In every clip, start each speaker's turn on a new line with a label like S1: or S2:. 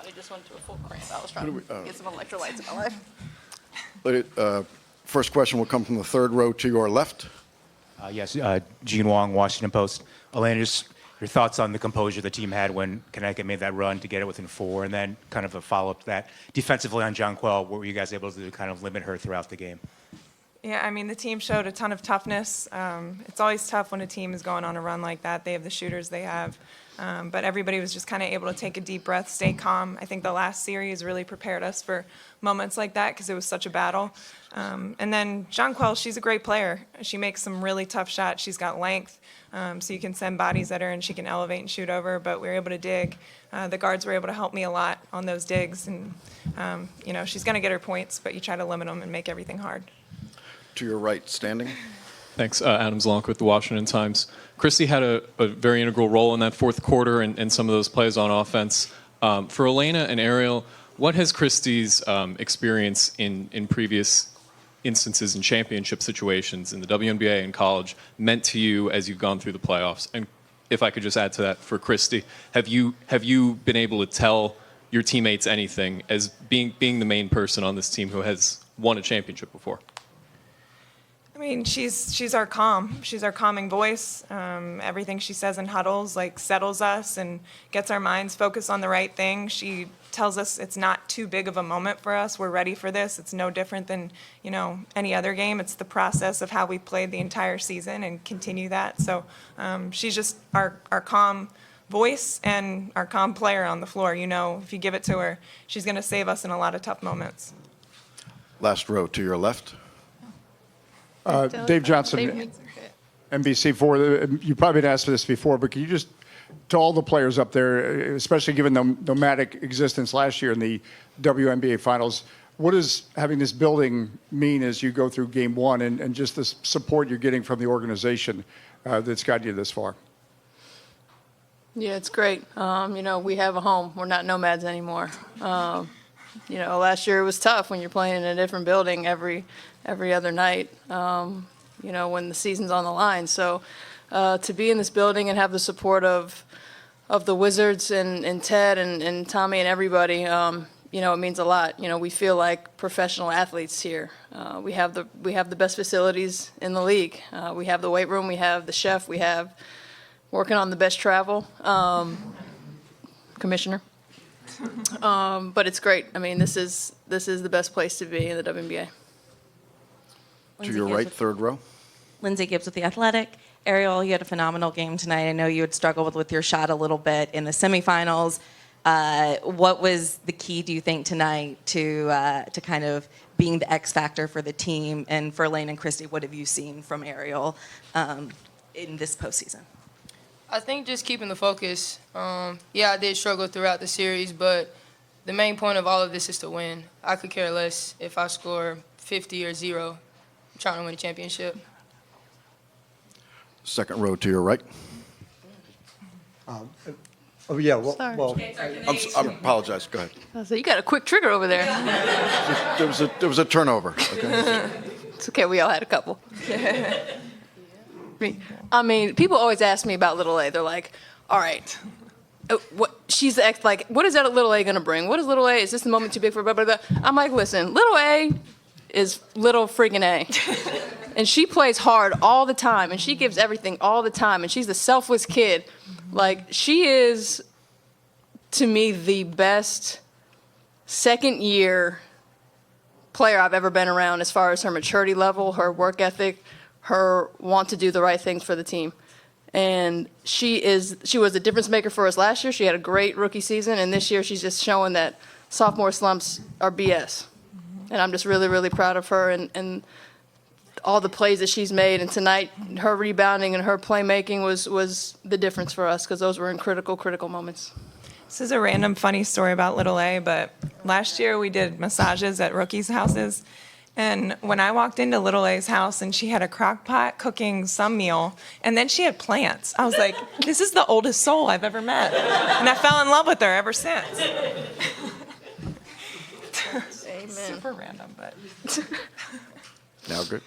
S1: body just went to a full cramp. I was trying to get some electrolytes in my life.
S2: First question will come from the third row to your left.
S3: Yes, Gene Wong, Washington Post. Elena, just your thoughts on the composure the team had when Connecticut made that run to get it within 4, and then kind of a follow-up to that. Defensively on Jonquel, what were you guys able to do to kind of limit her throughout the game?
S4: Yeah, I mean, the team showed a ton of toughness. It's always tough when a team is going on a run like that. They have the shooters they have. But everybody was just kind of able to take a deep breath, stay calm. I think the last series really prepared us for moments like that because it was such a battle. And then Jonquel, she's a great player. She makes some really tough shots. She's got length, so you can send bodies at her and she can elevate and shoot over, but we were able to dig. The guards were able to help me a lot on those digs. And, she's going to get her points, but you try to limit them and make everything hard.
S2: To your right, standing.
S5: Thanks. Adam Zlonk with the Washington Times. Christie had a very integral role in that fourth quarter and some of those plays on offense. For Elena and Ariel, what has Christie's experience in previous instances in championship situations in the WNBA and college meant to you as you've gone through the playoffs? And if I could just add to that for Christie, have you been able to tell your teammates anything as being the main person on this team who has won a championship before?
S4: I mean, she's our calm. She's our calming voice. Everything she says in huddles settles us and gets our minds focused on the right thing. She tells us it's not too big of a moment for us. We're ready for this. It's no different than any other game. It's the process of how we played the entire season and continue that. So she's just our calm voice and our calm player on the floor. If you give it to her, she's going to save us in a lot of tough moments.
S2: Last row to your left.
S6: Dave Johnson, NBC4. You probably been asked for this before, but can you just, to all the players up there, especially given the nomadic existence last year in the WNBA finals, what does having this building mean as you go through Game 1 and just the support you're getting from the organization that's gotten you this far?
S1: Yeah, it's great. We have a home. We're not nomads anymore. Last year it was tough when you're playing in a different building every other night, when the season's on the line. So to be in this building and have the support of the Wizards and Ted and Tommy and everybody, it means a lot. We feel like professional athletes here. We have the best facilities in the league. We have the weight room. We have the chef. We have working on the best travel. Commissioner. But it's great. I mean, this is the best place to be in the WNBA.
S2: To your right, third row.
S7: Lindsay Gibbs with The Athletic. Ariel, you had a phenomenal game tonight. I know you had struggled with your shot a little bit in the semifinals. What was the key, do you think, tonight to kind of being the X factor for the team? And for Elena and Christie, what have you seen from Ariel in this postseason?
S8: I think just keeping the focus. I did struggle throughout the series, but the main point of all of this is to win. I could care less if I score 50 or 0. I'm trying to win a championship.
S2: Second row to your right.
S9: Well,
S2: I apologize. Go ahead.
S1: So you got a quick trigger over there.
S2: There was a turnover. Okay.
S1: It's okay. We all had a couple. I mean, people always ask me about Little A. They're like, all right, what is that Little A going to bring? What is Little A? Is this the moment too big for blah, blah, blah? I'm like, listen, Little A is little friggin' A. And she plays hard all the time, and she gives everything all the time, and she's a selfless kid. Like, she is, to me, the best second-year player I've ever been around as far as her maturity level, her work ethic, her want to do the right things for the team. And she was a difference maker for us last year. She had a great rookie season, and this year she's just showing that sophomore slumps are BS. And I'm just really, really proud of her and all the plays that she's made. And tonight, her rebounding and her playmaking was the difference for us because those were in critical moments.
S4: This is a random funny story about Little A, but last year we did massages at rookies' houses. And when I walked into Little A's house and she had a crock pot cooking some meal, and then she had plants, I was like, this is the oldest soul I've ever met. And I fell in love with her ever since.
S1: Amen.
S4: Super random, but.
S2: Now good.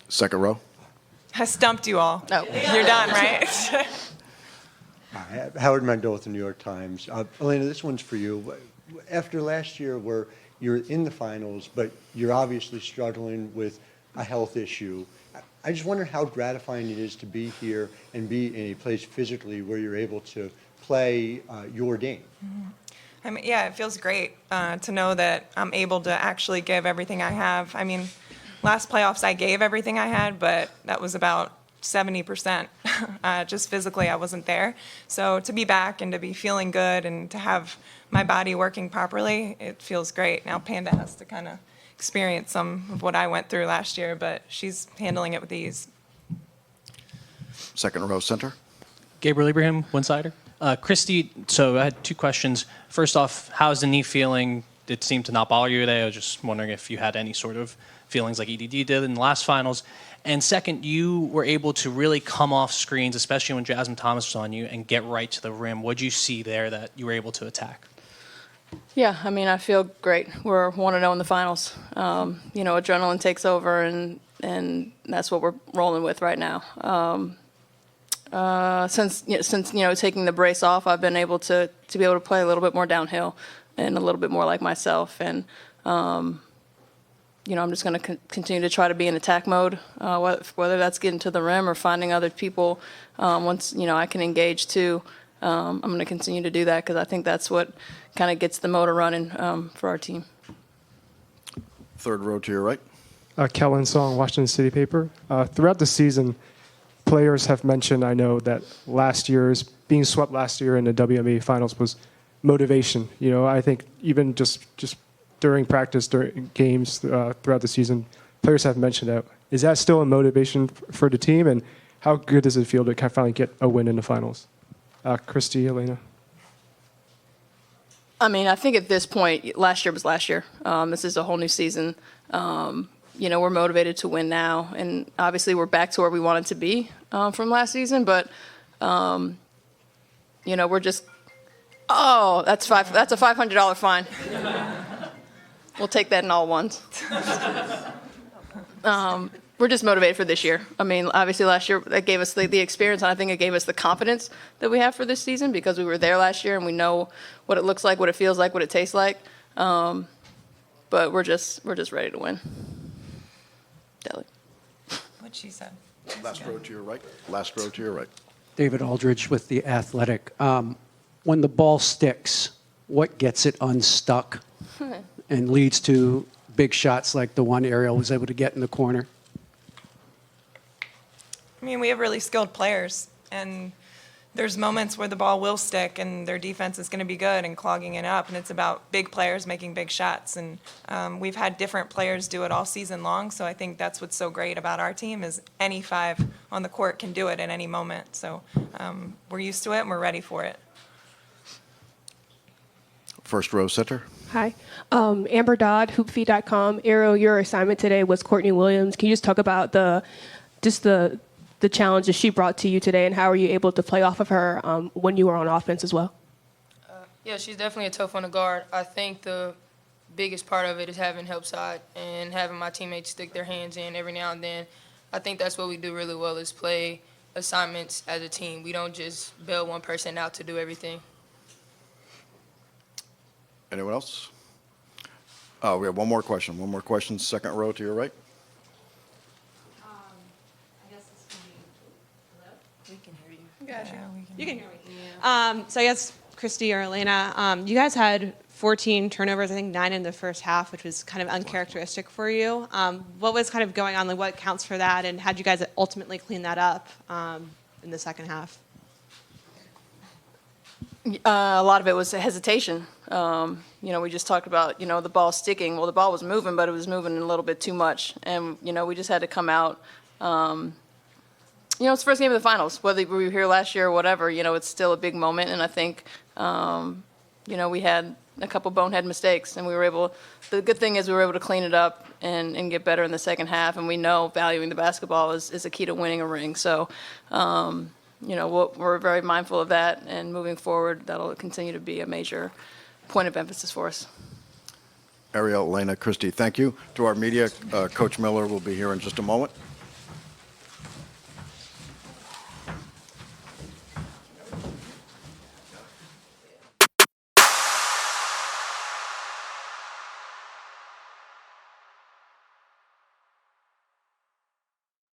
S2: Second row.
S4: I stumped you all.
S1: Oh.
S4: You're done, right?
S9: Howard Mandel with the New York Times. Elena, this one's for you. After last year where you're in the finals, but you're obviously struggling with a health issue, I just wonder how gratifying it is to be here and be in a place physically where you're able to play your game.
S4: I mean, yeah, it feels great to know that I'm able to actually give everything I have. I mean, last playoffs I gave everything I had, but that was about 70%. Just physically, I wasn't there. So to be back and to be feeling good and to have my body working properly, it feels great. Now Panda has to kind of experience some of what I went through last year, but she's handling it with ease.
S2: Second row center.
S10: Gabriel Ibrahim, one-sider. Christy, so I had two questions. First off, how's the knee feeling? It seemed to not bother you today. I was just wondering if you had any sort of feelings like EDD did in the last finals. And second, you were able to really come off screens, especially when Jasmine Thomas was on you, and get right to the rim. What did you see there that you were able to attack?
S1: Yeah, I mean, I feel great. We're 1-0 in the finals. Adrenaline takes over, and that's what we're rolling with right now. Since taking the brace off, I've been able to be able to play a little bit more downhill and a little bit more like myself. And I'm just going to continue to try to be in attack mode, whether that's getting to the rim or finding other people. Once I can engage too, I'm going to continue to do that because I think that's what kind of gets the motor running for our team.
S2: Third row to your right.
S11: Kellen Song, Washington City Paper. Throughout the season, players have mentioned, I know, that being swept last year in the WNBA finals was motivation. I think even just during practice, during games throughout the season, players have mentioned that. Is that still a motivation for the team? And how good does it feel to kind of finally get a win in the finals? Kristi, Elena.
S1: I mean, I think at this point, last year was last year. This is a whole new season. We're motivated to win now, and obviously we're back to where we wanted to be from last season. But we're just that's a $500 fine. We'll take that in all ones. We're just motivated for this year. I mean, obviously last year that gave us the experience, and I think it gave us the confidence that we have for this season because we were there last year and we know what it looks like, what it feels like, what it tastes like. But we're just ready to win. Delle.
S4: What she said.
S2: Last row to your right. Last row to your right.
S12: David Aldridge with The Athletic. When the ball sticks, what gets it unstuck and leads to big shots like the one Ariel was able to get in the corner?
S4: I mean, we have really skilled players, and there's moments where the ball will stick and their defense is going to be good and clogging it up, and it's about big players making big shots. And we've had different players do it all season long, so I think that's what's so great about our team is any five on the court can do it at any moment. So we're used to it and we're ready for it.
S2: First row center.
S13: Hi. Amber Dodd, hoopfeed.com. Ariel, your assignment today was Courtney Williams. Can you just talk about the challenges she brought to you today, and how are you able to play off of her when you were on offense as well?
S8: Yeah, she's definitely a tough one to guard. I think the biggest part of it is having help side and having my teammates stick their hands in every now and then. I think that's what we do really well is play assignments as a team. We don't just bail one person out to do everything.
S2: Anyone else? We have one more question. One more question. Second row to your right.
S14: You can hear me. So I guess Kristi or Elena, you guys had 14 turnovers, I think 9 in the first half, which was kind of uncharacteristic for you. What was kind of going on? Like, what counts for that? And how'd you guys ultimately clean that up in the second half?
S1: A lot of it was hesitation. We just talked about, the ball sticking. Well, the ball was moving, but it was moving a little bit too much. And, we just had to come out. It's the first game of the finals. Whether we were here last year or whatever, it's still a big moment. And I think, we had a couple bonehead mistakes. And the good thing is we were able to clean it up and get better in the second half. And we know valuing the basketball is a key to winning a ring. So, we're very mindful of that. And moving forward, that'll continue to be a major point of emphasis for us.
S2: Ariel, Elena, Christie, thank you. To our media, Coach Miller will be here in just a moment.